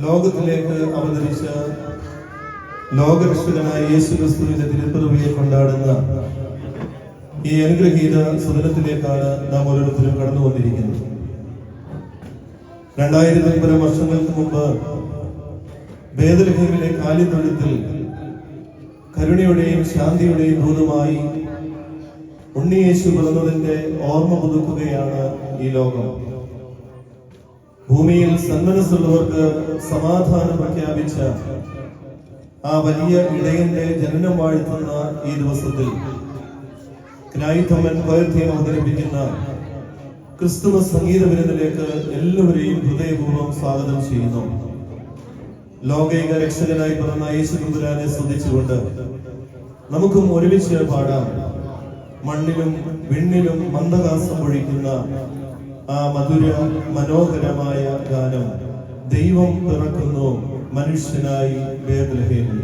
ലോകത്തിലേക്ക് അവതരിച്ച ലോകരക്ഷകനായ യേശുക്രിസ്തുവിന്റെ തിരുപ്പിറവിയെ കൊണ്ടാടുന്ന ഈ അനുഗ്രഹീത സുദിനത്തിലേക്കാണ് നാം ഓരോരുത്തരും കടന്നുകൊണ്ടിരിക്കുന്നത്. 2000 വർഷങ്ങൾക്ക് മുമ്പ് ബേത്ലഹേമിലെ കാലിത്തൊഴുത്തിൽ കരുണയുടെയും ശാന്തിയുടെയും ദൂതമായി ഉണ്ണിയേശു പിറന്നതിന്റെ ഓർമ്മ പുതുക്കുകയാണ് ഈ ലോകം. ഭൂമിയിൽ സന്മനസ്സുള്ളവർക്ക് സമാധാനം പ്രഖ്യാപിച്ച ആ വലിയ ഇടയന്റെ ജനനം വാഴ്ത്തുന്ന ഈ ദിവസത്തിൽ ക്നൈത്തമ്മൻ പകർത്തിയം അവതരിപ്പിക്കുന്ന ക്രിസ്തുമസ് സംഗീത വിരുന്നിലേക്ക് എല്ലാവരെയും ഹൃദയപൂർവ്വം സ്വാഗതം ചെയ്യുന്നു. ലോകൈക രക്ഷകനായി പിറന്ന യേശു തമ്പുരാനെ സ്തുതിച്ചുകൊണ്ട് നമുക്കും ഒരുമിച്ച് പാടാം. മണ്ണിലും വിണ്ണിലും മന്ദഹാസം പൊഴിക്കുന്ന ആ മധുര മനോഹരമായ ഗാനം, ദൈവം പിറക്കുന്നു മനുഷ്യനായി ബേത്ലഹേമിൽ.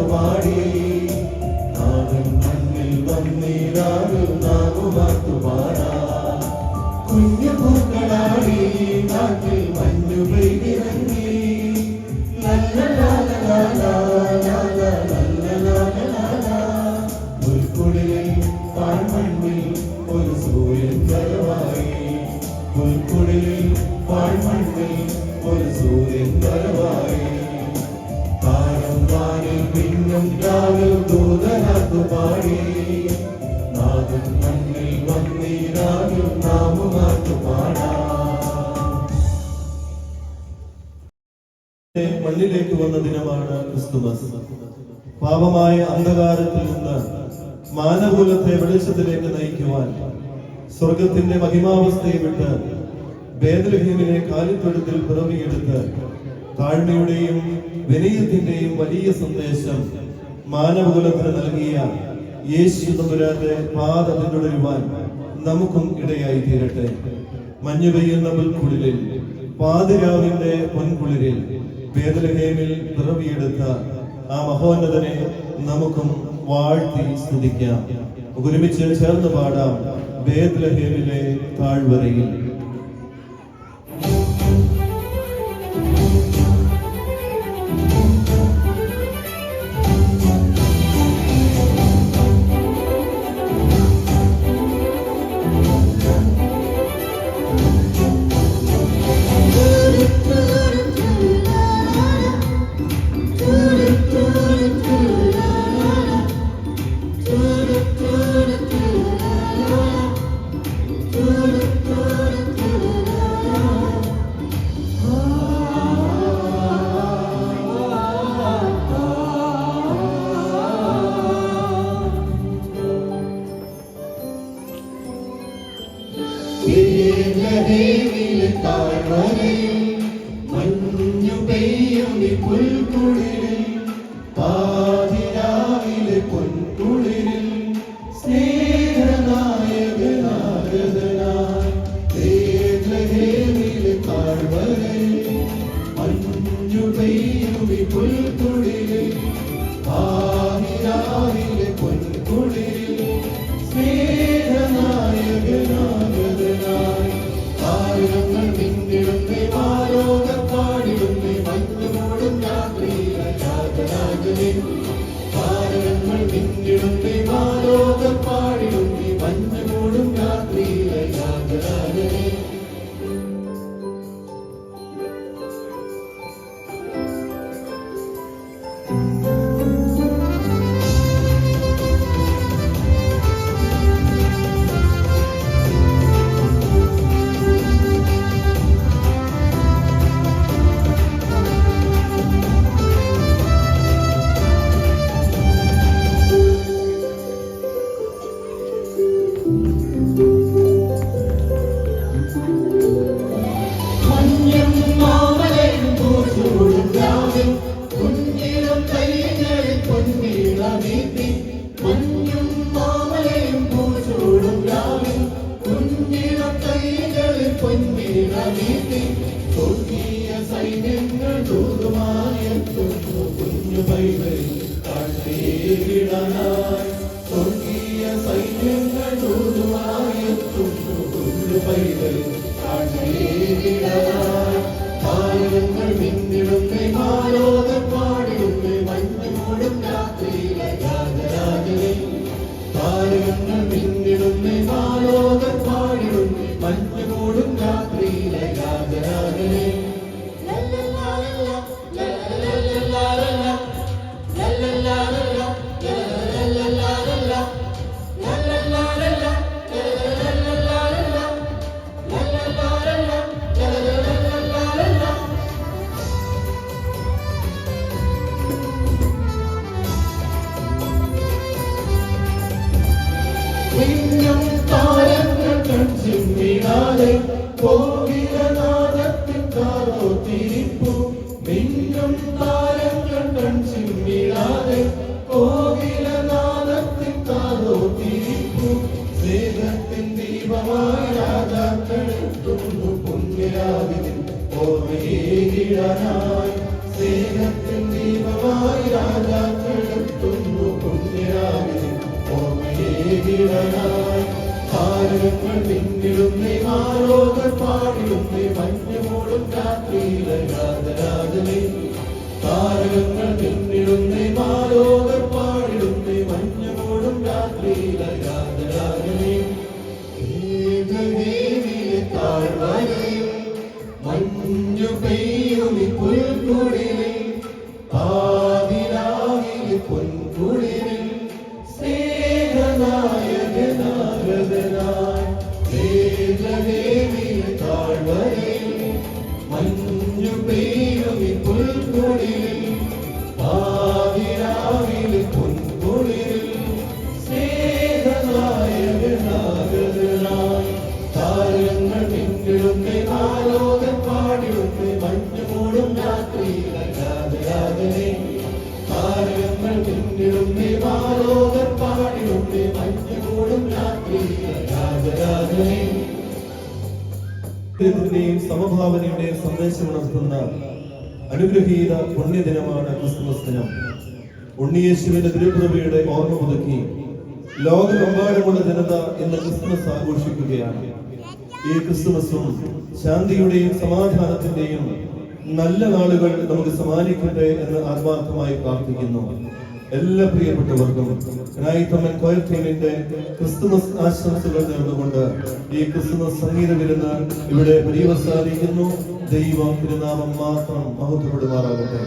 പാടി നാഥൻ മണ്ണിൽ മണ്ണിലേക്ക് വന്ന ദിനമാണ് ക്രിസ്തുമസ്. പാപമായ അന്ധകാരത്തിൽ നിന്ന് മാനവകുലത്തെ വെളിച്ചത്തിലേക്ക് നയിക്കുവാൻ സ്വർഗത്തിന്റെ മഹിമാവസ്ഥയെ വിട്ട് ബേത്ലഹേമിനെ കാലിത്തൊഴുത്തിൽ പിറവിയെടുത്ത് താഴ്മയുടെയും വിനയത്തിന്റെയും വലിയ സന്ദേശം മാനവകുലത്തിന് നൽകിയ യേശു തമ്പുരാന്റെ പാത പിന്തുടരുവാൻ നമുക്കും ഇടയായി തീരട്ടെ. മഞ്ഞു പെയ്യുന്ന പുൽക്കുളിരിൽ, പാതിരാവിന്റെ പൊൻകുളിരിൽ ബേത്ലഹേമിൽ പിറവിയെടുത്ത ആ മഹോന്നതനെ നമുക്കും വാഴ്ത്തി സ്തുതിക്കാം. ഒരുമിച്ച് ചേർന്ന് പാടാം ബേത്ലഹേമിലെ താഴ്വരയിൽ. മഞ്ഞു പെയ്യും പുൽക്കുളിരിൽ, പാതിരാവിലെ പൊൻകുളിരിൽ സ്നേഹനായകനാഗതനായി ബേത്ലഹേമിലെ താഴ്വരയിൽ. മഞ്ഞു പെയ്യും പുൽക്കുളിരിൽ, പാതിരാവിലെ പൊൻകുളിരിൽ സ്നേഹനായകനാഗതനായി. താരങ്ങൾ മിന്നിടുന്നേ, മാലോകപ്പാടിടുന്നേ, മഞ്ഞുമൂടും രാത്രിയിലെ രാജരാജനെ. താരങ്ങൾ മിന്നിടുന്നേ, മാലോകപ്പാടിടുന്നേ, മഞ്ഞുമൂടും രാത്രിയിലെ രാജരാജനെ. സൈന്യങ്ങൾ ദൂതുമായെത്തുന്നു കുഞ്ഞു പൈതൽ താഴ്ത്തിയിടാനായി. സ്വർഗീയ സൈന്യങ്ങൾ ദൂതുമായെത്തുന്നു കുഞ്ഞു പൈതൽ താഴ്ത്തിയിടാനായി. താരങ്ങൾ മിന്നിടുന്നേ, മാലോകപ്പാടിടുന്നേ, മഞ്ഞുമൂടും രാത്രിയിലെ രാജരാജനെ. താരങ്ങൾ മിന്നിടുന്നേ, മാലോകപ്പാടിടുന്നേ, മഞ്ഞുമൂടും രാത്രിയിലെ രാജരാജനെ. മിന്നും താരങ്ങൾ കൺചിമ്മിടാതെ കോകിലനാദത്തിൻ കാതോത്തിരിപ്പു. മിന്നും താരങ്ങൾ കൺചിമ്മിടാതെ കോകിലനാദത്തിൻ കാതോത്തിരിപ്പു. സ്നേഹത്തിൻ ദീപമായി രാജാക്കളെത്തുന്നു പുണ്യരാവിതിൽ ഓർമ്മയേകിടാനായി. സ്നേഹത്തിൻ ദീപമായി രാജാക്കളെത്തുന്നു പുണ്യരാവിതിൽ ഓർമ്മയേകിടാനായി. താരങ്ങൾ മിന്നിടുന്നേ, മാലോകപ്പാടിടുന്നേ, മഞ്ഞുമൂടും രാത്രിയിലെ രാജരാജനെ. താരങ്ങൾ മിന്നിടുന്നേ, മാലോകപ്പാടിടുന്നേ, മഞ്ഞുമൂടും രാത്രിയിലെ രാജരാജനെ. ബേത്ലഹേമിലെ താഴ്വരയിൽ, മഞ്ഞു പെയ്യും പുൽക്കുളിരിൽ, പാതിരാവിലെ പൊൻകുളിരിൽ സ്നേഹനായകനാഗതനായി. ബേത്ലഹേമിലെ താഴ്വരയിൽ, മഞ്ഞു പെയ്യും പുൽക്കുളിരിൽ, മാലോകർ പാടിടുന്നേ മഞ്ഞുകൂടും രാത്രി രാജരാജനെ യും സമഭാവനയുടെയും സന്ദേശം ഉണർത്തുന്ന അനുഗ്രഹീത പുണ്യദിനമാണ് ക്രിസ്തുമസ് ദിനം. ഉണ്ണിയേശുവിന്റെ തിരുപ്പിറവിയുടെ ഓർമ്മ പുതുക്കി ലോകമെമ്പാടുമുള്ള ജനത ഇന്ന് ക്രിസ്തുമസ് ആഘോഷിക്കുകയാണ്. ഈ ക്രിസ്തുമസും ശാന്തിയുടെയും സമാധാനത്തിന്റെയും നല്ല നാളുകൾ നമുക്ക് സമ്മാനിക്കട്ടെ എന്ന് ആത്മാർത്ഥമായി പ്രാർത്ഥിക്കുന്നു. എല്ലാ പ്രിയപ്പെട്ടവർക്കും ജ്ഞായിത്തമ്മൻ കോയർ ടീമിന്റെ ക്രിസ്തുമസ് ആശംസകൾ നേർന്നുകൊണ്ട് ഈ ക്രിസ്തുമസ് സംഗീത വിരുന്ന് ഇവിടെ പര്യവസാനിക്കുന്നു. ദൈവം തിരുനാമം മാത്രം മഹത്വപ്പെടുമാറാകട്ടെ.